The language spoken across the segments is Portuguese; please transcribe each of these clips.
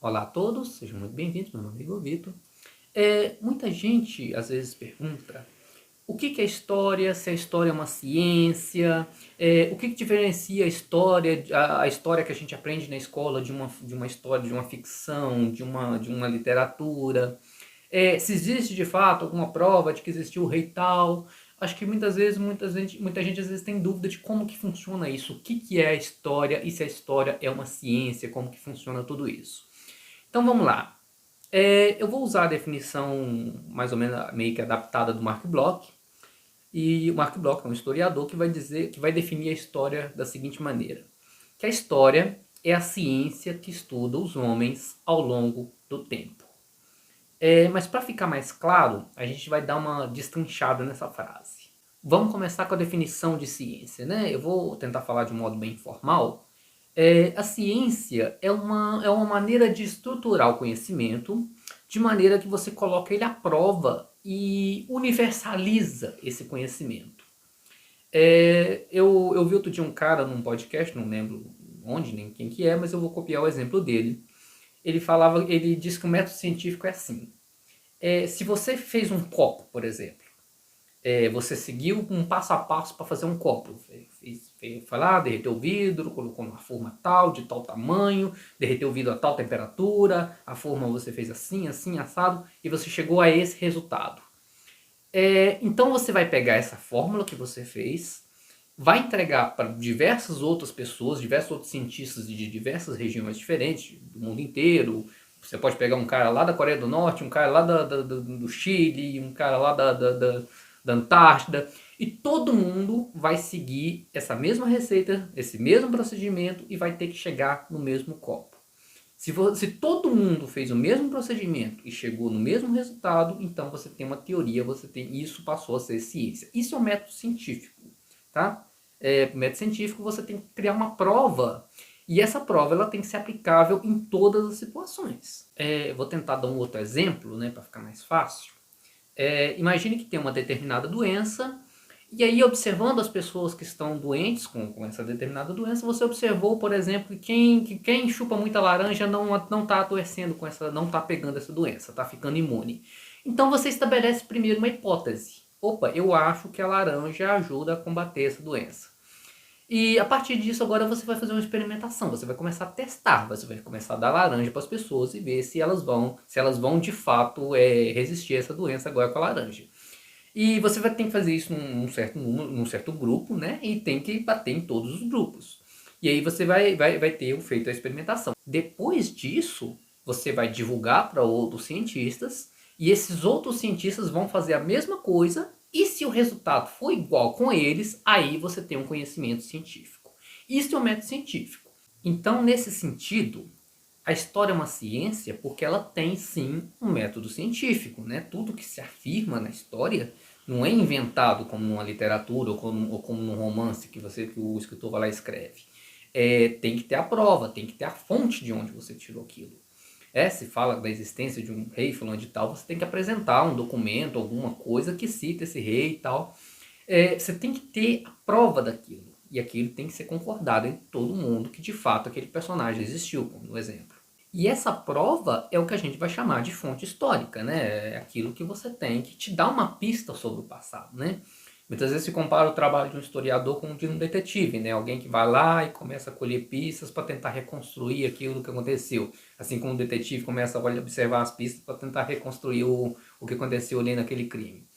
Olá a todos, sejam muito bem-vindos, meu nome é Igor Vitor. Muita gente às vezes pergunta o que é história, se a história é uma ciência, o que diferencia a história, a história que a gente aprende na escola de uma história, de uma ficção, de uma literatura, se existe de fato alguma prova de que existiu o rei tal. Acho que muitas vezes, muita gente às vezes tem dúvida de como que funciona isso, o que é a história e se a história é uma ciência, como que funciona tudo isso. Então vamos lá. Eu vou usar a definição mais ou menos meio que adaptada do Mark Bloch. E o Mark Bloch é um historiador que vai dizer, que vai definir a história da seguinte maneira: que a história é a ciência que estuda os homens ao longo do tempo. Mas para ficar mais claro, a gente vai dar uma destrinchada nessa frase. Vamos começar com a definição de ciência, né? Eu vou tentar falar de um modo bem informal. A ciência é uma maneira de estruturar o conhecimento de maneira que você coloca ele à prova e universaliza esse conhecimento. Eu vi outro dia um cara num podcast, não lembro onde nem quem que é, mas eu vou copiar o exemplo dele. Ele disse que o método científico é assim. Se você fez um copo, por exemplo, você seguiu um passo a passo para fazer um copo. Foi lá, derreteu o vidro, colocou numa forma tal, de tal tamanho, derreteu o vidro a tal temperatura, a forma você fez assim, assim, assado, e você chegou a esse resultado. Então você vai pegar essa fórmula que você fez, vai entregar para diversas outras pessoas, diversos outros cientistas de diversas regiões diferentes, do mundo inteiro. Você pode pegar um cara lá da Coreia do Norte, um cara lá do Chile, um cara lá da Antártida, e todo mundo vai seguir essa mesma receita, esse mesmo procedimento e vai ter que chegar no mesmo copo. Se todo mundo fez o mesmo procedimento e chegou no mesmo resultado, então você tem uma teoria, isso passou a ser ciência. Isso é um método científico, tá? Método científico você tem que criar uma prova e essa prova ela tem que ser aplicável em todas as situações. Vou tentar dar um outro exemplo, né, para ficar mais fácil. Imagine que tem uma determinada doença, e aí observando as pessoas que estão doentes com essa determinada doença, você observou, por exemplo, que quem chupa muita laranja não está adoecendo com essa, não está pegando essa doença, está ficando imune. Então você estabelece primeiro uma hipótese. Opa, eu acho que a laranja ajuda a combater essa doença. E a partir disso, agora você vai fazer uma experimentação. Você vai começar a testar. Você vai começar a dar laranja para as pessoas e ver se elas vão de fato resistir a essa doença agora com a laranja. E você vai ter que fazer isso num certo grupo, né? E tem que bater em todos os grupos. E aí você vai ter feito a experimentação. Depois disso, você vai divulgar para outros cientistas. E esses outros cientistas vão fazer a mesma coisa. E se o resultado for igual com eles, aí você tem um conhecimento científico. Isso é um método científico. Então, nesse sentido, a história é uma ciência porque ela tem sim um método científico, né? Tudo que se afirma na história não é inventado como numa literatura ou como num romance que o escritor vai lá e escreve. Tem que ter a prova, tem que ter a fonte de onde você tirou aquilo. Se fala da existência de um rei fulano de tal, você tem que apresentar um documento, alguma coisa que cita esse rei e tal. Você tem que ter a prova daquilo. E aquilo tem que ser concordado em todo mundo que de fato aquele personagem existiu, como no exemplo. E essa prova é o que a gente vai chamar de fonte histórica, né? É aquilo que você tem que te dar uma pista sobre o passado, né? Muitas vezes se compara o trabalho de um historiador com o de um detetive, né? Alguém que vai lá e começa a colher pistas para tentar reconstruir aquilo que aconteceu. Assim como o detetive começa a observar as pistas para tentar reconstruir o que aconteceu ali naquele crime.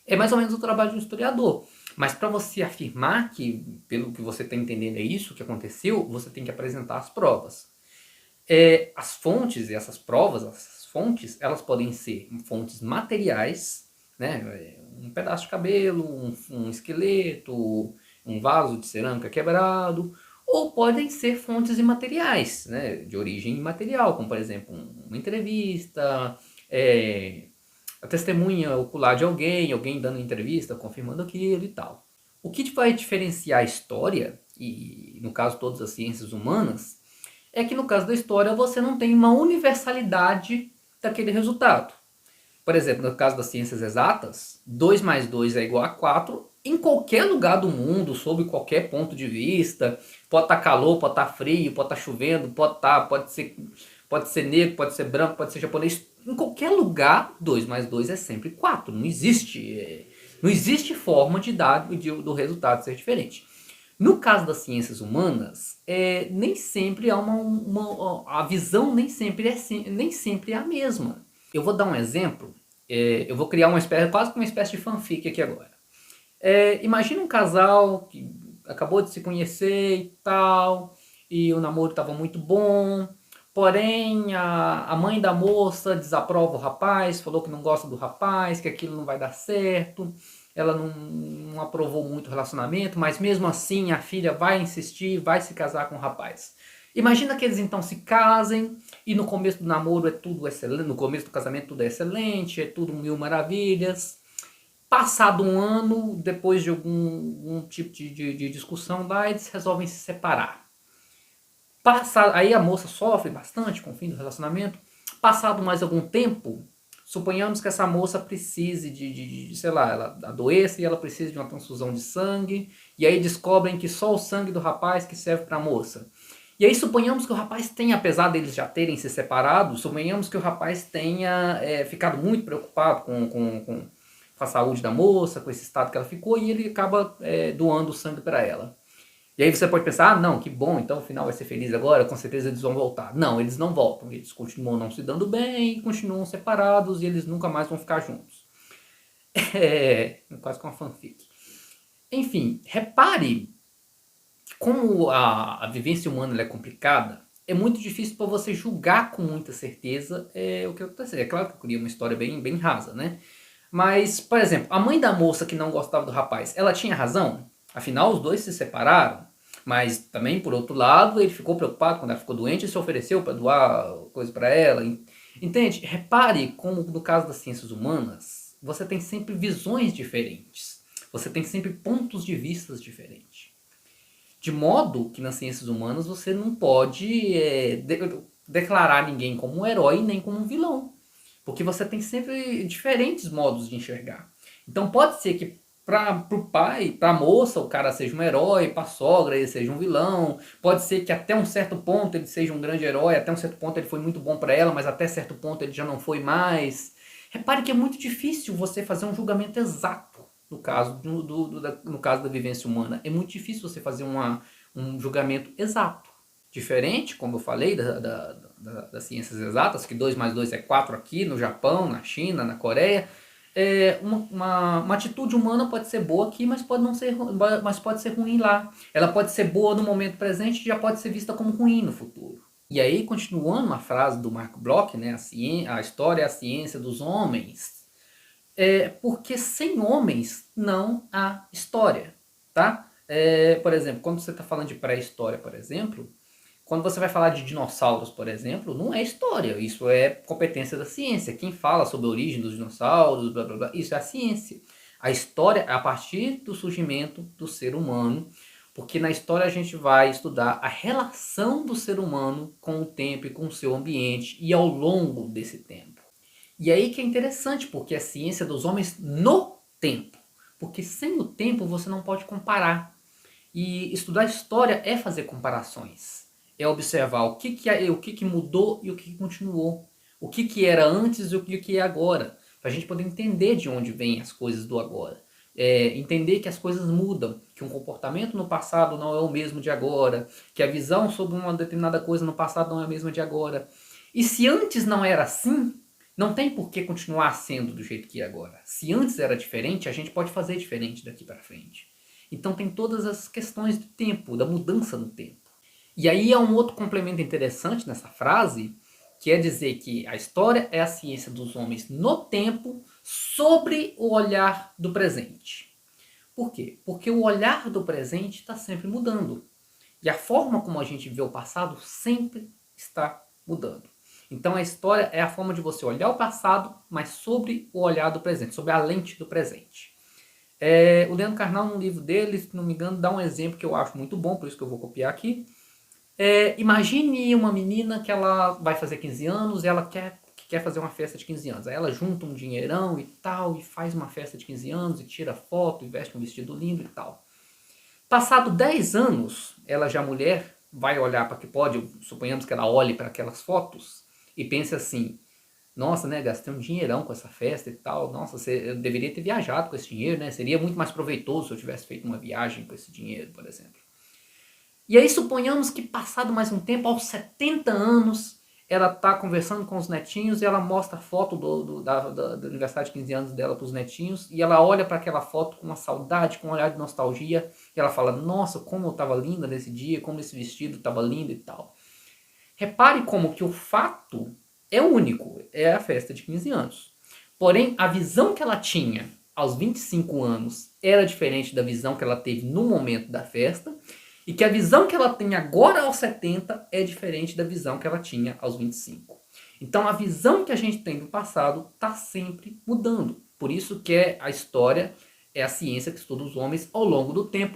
É mais ou menos o trabalho de um historiador. Mas para você afirmar que, pelo que você está entendendo, é isso que aconteceu, você tem que apresentar as provas. As fontes e essas provas, essas fontes, elas podem ser fontes materiais, né? Um pedaço de cabelo, um esqueleto, um vaso de cerâmica quebrado, ou podem ser fontes imateriais, né? De origem imaterial, como por exemplo uma entrevista, a testemunha ocular de alguém dando entrevista, confirmando aquilo e tal. O que vai diferenciar a história, e no caso todas as ciências humanas, é que no caso da história você não tem uma universalidade daquele resultado. Por exemplo, no caso das ciências exatas, 2 mais 2 é igual a 4 em qualquer lugar do mundo, sob qualquer ponto de vista. Pode estar calor, pode estar frio, pode estar chovendo, pode pode ser negro, pode ser branco, pode ser japonês. Em qualquer lugar, 2 mais 2 é sempre 4. Não existe forma de dar do resultado ser diferente. No caso das ciências humanas, nem sempre há a visão nem sempre é a mesma. Eu vou dar um exemplo, eu vou criar quase que uma espécie de fanfic aqui agora. Imagina um casal que acabou de se conhecer e tal, e o namoro estava muito bom, porém a mãe da moça desaprova o rapaz, falou que não gosta do rapaz, que aquilo não vai dar certo, ela não aprovou muito o relacionamento, mas mesmo assim a filha vai insistir, vai se casar com o rapaz. Imagina que eles então se casem e no começo do namoro é tudo excelente, no começo do casamento tudo é excelente, é tudo mil maravilhas. Passado um ano, depois de algum tipo de discussão lá, eles resolvem se separar. Aí a moça sofre bastante com o fim do relacionamento. Passado mais algum tempo, suponhamos que essa moça precise sei lá, ela adoeça e ela precisa de uma transfusão de sangue, e aí descobrem que só o sangue do rapaz que serve para a moça. E aí suponhamos que o rapaz tenha, apesar deles já terem se separado, suponhamos que o rapaz tenha ficado muito preocupado com a saúde da moça, com esse estado que ela ficou, e ele acaba doando o sangue para ela. E aí você pode pensar, não, que bom, então o final vai ser feliz agora, com certeza eles vão voltar. Não, eles não voltam, eles continuam não se dando bem, continuam separados e eles nunca mais vão ficar juntos. Quase que uma fanfic. Enfim, repare que como a vivência humana é complicada, é muito difícil para você julgar com muita certeza o que aconteceu. É claro que eu queria uma história bem rasa, né? Mas, por exemplo, a mãe da moça que não gostava do rapaz, ela tinha razão? Afinal, os dois se separaram. Mas também, por outro lado, ele ficou preocupado quando ela ficou doente e se ofereceu para doar coisa para ela. Entende? Repare como no caso das ciências humanas, você tem sempre visões diferentes. Você tem sempre pontos de vista diferentes. De modo que nas ciências humanas você não pode declarar ninguém como um herói nem como um vilão. Porque você tem sempre diferentes modos de enxergar. Então pode ser que para o pai, para a moça, o cara seja um herói, para a sogra ele seja um vilão. Pode ser que até um certo ponto ele seja um grande herói, até um certo ponto ele foi muito bom para ela, mas até certo ponto ele já não foi mais. Repare que é muito difícil você fazer um julgamento exato no caso, no caso da vivência humana. É muito difícil você fazer um julgamento exato. Diferente, como eu falei, das ciências exatas, que 2 mais 2 é 4 aqui no Japão, na China, na Coreia. Uma atitude humana pode ser boa aqui, mas pode ser ruim lá. Ela pode ser boa no momento presente e já pode ser vista como ruim no futuro. E aí, continuando a frase do Marco Bloch, né, a história é a ciência dos homens, porque sem homens não há história, tá? Por exemplo, quando você está falando de pré-história, por exemplo, quando você vai falar de dinossauros, por exemplo, não é história, isso é competência da ciência. Quem fala sobre a origem dos dinossauros, blá, blá, blá, isso é a ciência. A história é a partir do surgimento do ser humano, porque na história a gente vai estudar a relação do ser humano com o tempo e com o seu ambiente e ao longo desse tempo. E aí que é interessante, porque é a ciência dos homens no tempo. Porque sem o tempo você não pode comparar. E estudar história é fazer comparações. É observar o que mudou e o que continuou. O que era antes e o que é agora. Para a gente poder entender de onde vêm as coisas do agora. Entender que as coisas mudam. Que um comportamento no passado não é o mesmo de agora. Que a visão sobre uma determinada coisa no passado não é a mesma de agora. E se antes não era assim, não tem por que continuar sendo do jeito que é agora. Se antes era diferente, a gente pode fazer diferente daqui para frente. Então tem todas as questões do tempo, da mudança no tempo. E aí é um outro complemento interessante nessa frase, que é dizer que a história é a ciência dos homens no tempo sobre o olhar do presente. Por quê? Porque o olhar do presente está sempre mudando. E a forma como a gente vê o passado sempre está mudando. Então a história é a forma de você olhar o passado, mas sobre o olhar do presente, sobre a lente do presente. O Leandro Carnal, no livro dele, se não me engano, dá um exemplo que eu acho muito bom, por isso que eu vou copiar aqui. Imagine uma menina que ela vai fazer 15 anos e ela quer fazer uma festa de 15 anos. Aí ela junta um dinheirão e tal, e faz uma festa de 15 anos, e tira foto, e veste um vestido lindo e tal. Passado 10 anos, ela já mulher vai olhar para que pode, suponhamos que ela olhe para aquelas fotos, e pense assim, nossa, né, gastei um dinheirão com essa festa e tal, nossa, eu deveria ter viajado com esse dinheiro, né, seria muito mais proveitoso se eu tivesse feito uma viagem com esse dinheiro, por exemplo. E aí suponhamos que passado mais um tempo, aos 70 anos, ela está conversando com os netinhos e ela mostra a foto do aniversário de 15 anos dela para os netinhos e ela olha para aquela foto com uma saudade, com um olhar de nostalgia e ela fala, nossa, como eu estava linda nesse dia, como esse vestido estava lindo e tal. Repare como que o fato é único, é a festa de 15 anos. Porém, a visão que ela tinha aos 25 anos era diferente da visão que ela teve no momento da festa, e que a visão que ela tem agora aos 70 é diferente da visão que ela tinha aos 25. Então a visão que a gente tem do passado está sempre mudando. Por isso que a história é a ciência que estuda os homens ao longo do tempo.